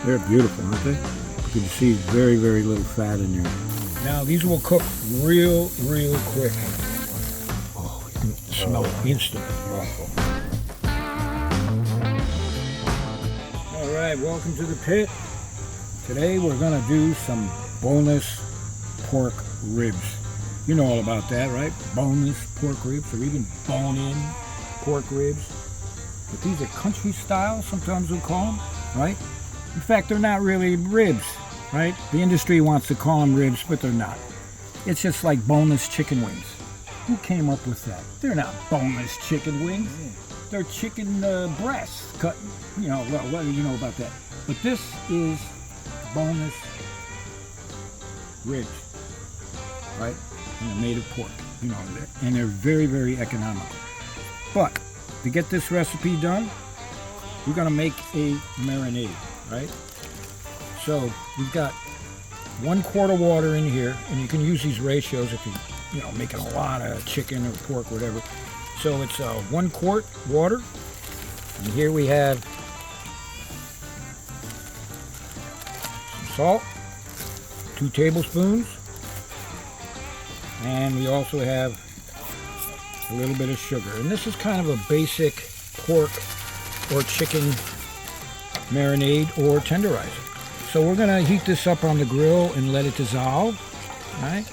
They're beautiful, aren't they? You can see very, very little fat in there. Now these will cook real quick. Oh, you can smell it instantly. All right, welcome to the pit. Today we're gonna do some boneless pork ribs. You know all about that, right? Boneless pork ribs, or even bone-in pork ribs. But these are country style, sometimes we'll call them, right? In fact, they're not really ribs, right? The industry wants to call them ribs, but they're not. It's just like boneless chicken wings. Who came up with that? They're not boneless chicken wings. They're chicken breasts cut. You know, well, what do you know about that? But this is boneless ribs, right? And they're made of pork, you know, and they're very economical. But to get this recipe done, we're gonna make a marinade, right? So we've got 1 quart of water in here, and you can use these ratios if you know, making a lot of chicken or pork, whatever. So it's 1 quart water, and here we have some salt, 2 tablespoons, and we also have a little bit of sugar. And this is kind of a basic pork or chicken marinade or tenderizer. So we're gonna heat this up on the grill and let it dissolve, right?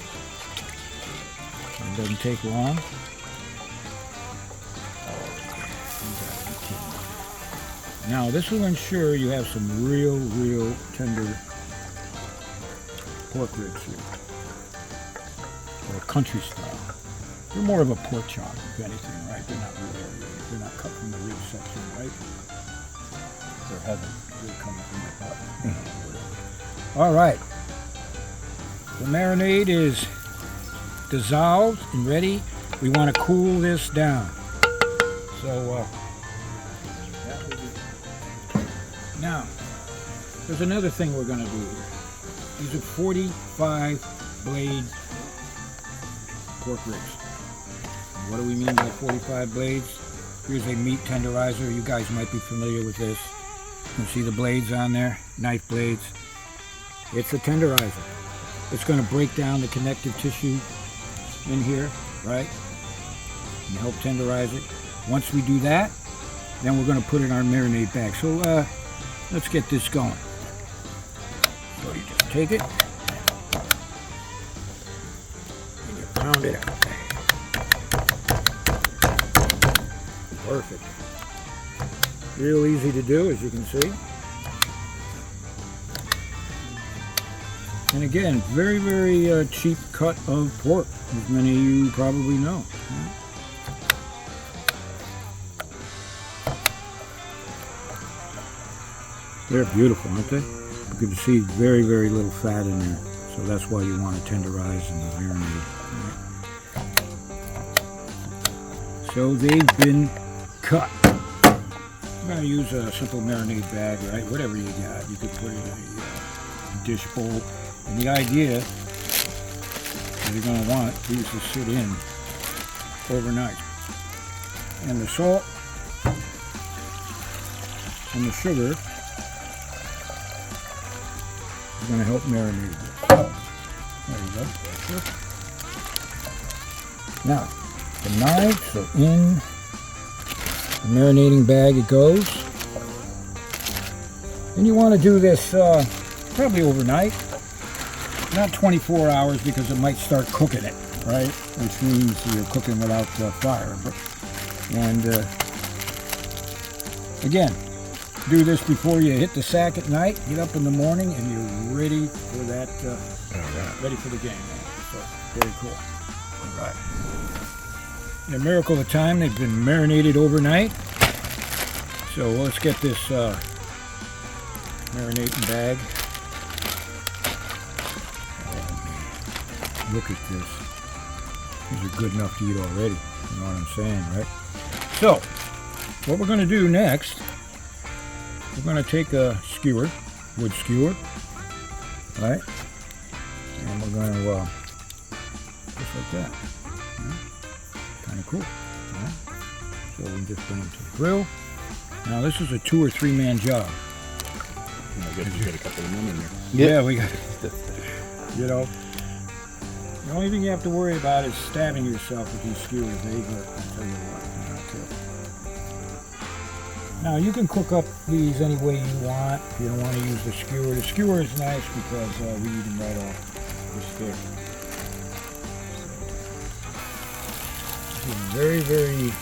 It doesn't take long. Now this will ensure you have some real tender pork ribs here, or country style. They're more of a pork chop, if anything, right? They're not cut from the rib section, right? They're heavy. They're coming from the butt. All right. The marinade is dissolved and ready. We want to cool this down. So, that will be. Now, there's another thing we're going to do here. These are 45 blade pork ribs. What do we mean by 45 blades? Here's a meat tenderizer. You guys might be familiar with this. You can see the blades on there, knife blades. It's a tenderizer. It's going to break down the connective tissue in here, right? And help tenderize it. Once we do that, then we're going to put it in our marinade bag. So let's get this going. So you just take it and you pound it out. Perfect. Real easy to do, as you can see. And again, very cheap cut of pork, as many of you probably know. They're beautiful, aren't they? You can see very little fat in there, so that's why you want to tenderize and marinate. So they've been cut. I'm going to use a simple marinade bag, right? Whatever you got. You could put it in a dish bowl. And the idea is you're going to want these to sit in overnight. And the salt and the sugar is going to help marinate it. There you go. Now, the knives are in the marinating bag. It goes. And you want to do this probably overnight. Not 24 hours, because it might start cooking it, right? Which means you're cooking without fire. And again, do this before you hit the sack at night. Get up in the morning and you're ready for that. Ready for the game. So very cool. All right. In a miracle of time, they've been marinated overnight. So let's get this marinating bag. Look at this. These are good enough to eat already. You know what I'm saying, right? So, what we're going to do next, we're going to take a skewer, wood skewer, right? And we're going to, just like that. Kind of cool. Right? So we just bring it to the grill. Now this is a 2 or 3 man job. I guess you got a couple of them in there. Yeah, we got it. You know, the only thing you have to worry about is stabbing yourself with these skewers. They hurt, I'll tell you what. Now, you can cook up these any way you want. If you don't want to use the skewer. The skewer is nice because we eat them right off the stick. It's a very, very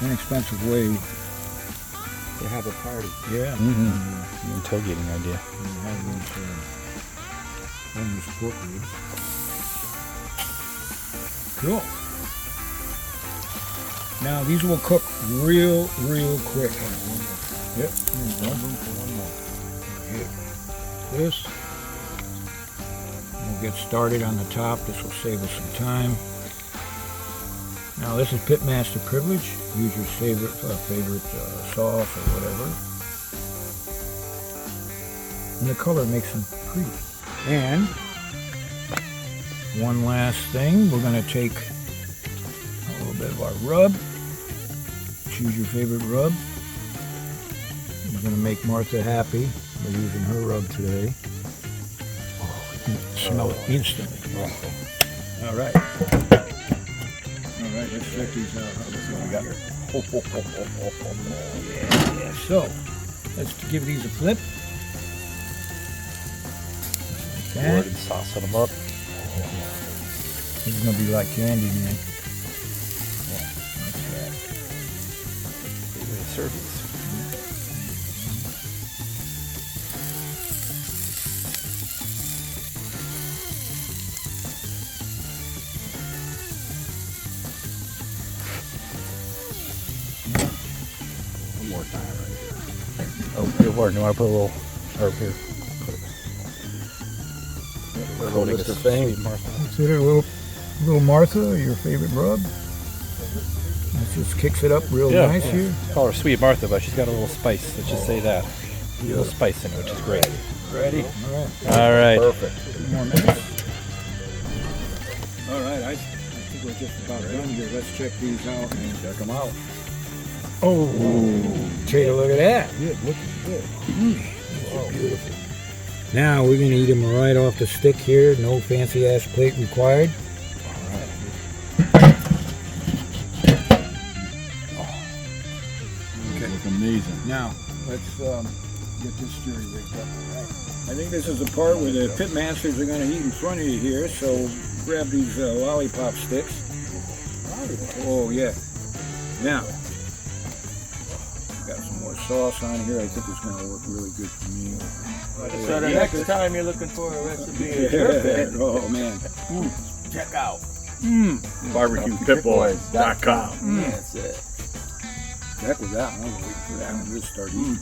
inexpensive way To have a party. Yeah. Tailgating idea. And have these boneless pork ribs. Cool. Now these will cook real quick. Yep. Room for one more. This. We'll get started on the top. This will save us some time. Now this is Pitmaster Privilege. Use your favorite sauce or whatever. And the color makes them pretty. And one last thing, we're going to take a little bit of our rub. Choose your favorite rub. We're going to make Martha happy by using her rub today. Oh, you can smell it instantly. All right. All right, let's check these out. How we got here. Yeah. So, let's give these a flip. Like that. And sauce them up. This is gonna be like candy, man. Great way to serve these. One more time right here. Oh, good word. You want to put a little herb here? Coating Mr. of Fame. Consider a little Martha, your favorite rub. That just kicks it up real nice here. Call her Sweet Martha, but she's got a little spice. Let's just say that. A little spice in it, which is great. Ready? All right. Perfect. 2 more minutes. All right, I think we're just about done here. Let's check these out and check them out. Oh, take a look at that. Good, looking good. Beautiful. Now we're going to eat them right off the stick here. No fancy ass plate required. Okay. Look amazing. Now let's get this jury rigged up. All right. I think this is the part where the pit masters are going to eat in front of you here. So grab these lollipop sticks. Oh yeah. Now got some more sauce on here. I think it's going to work really good for me. So the next time you're looking for a recipe in your pit, Oh man. check out. BBQPitBoys.com. That's it. Heck with that one. I was waiting for that one to start eating.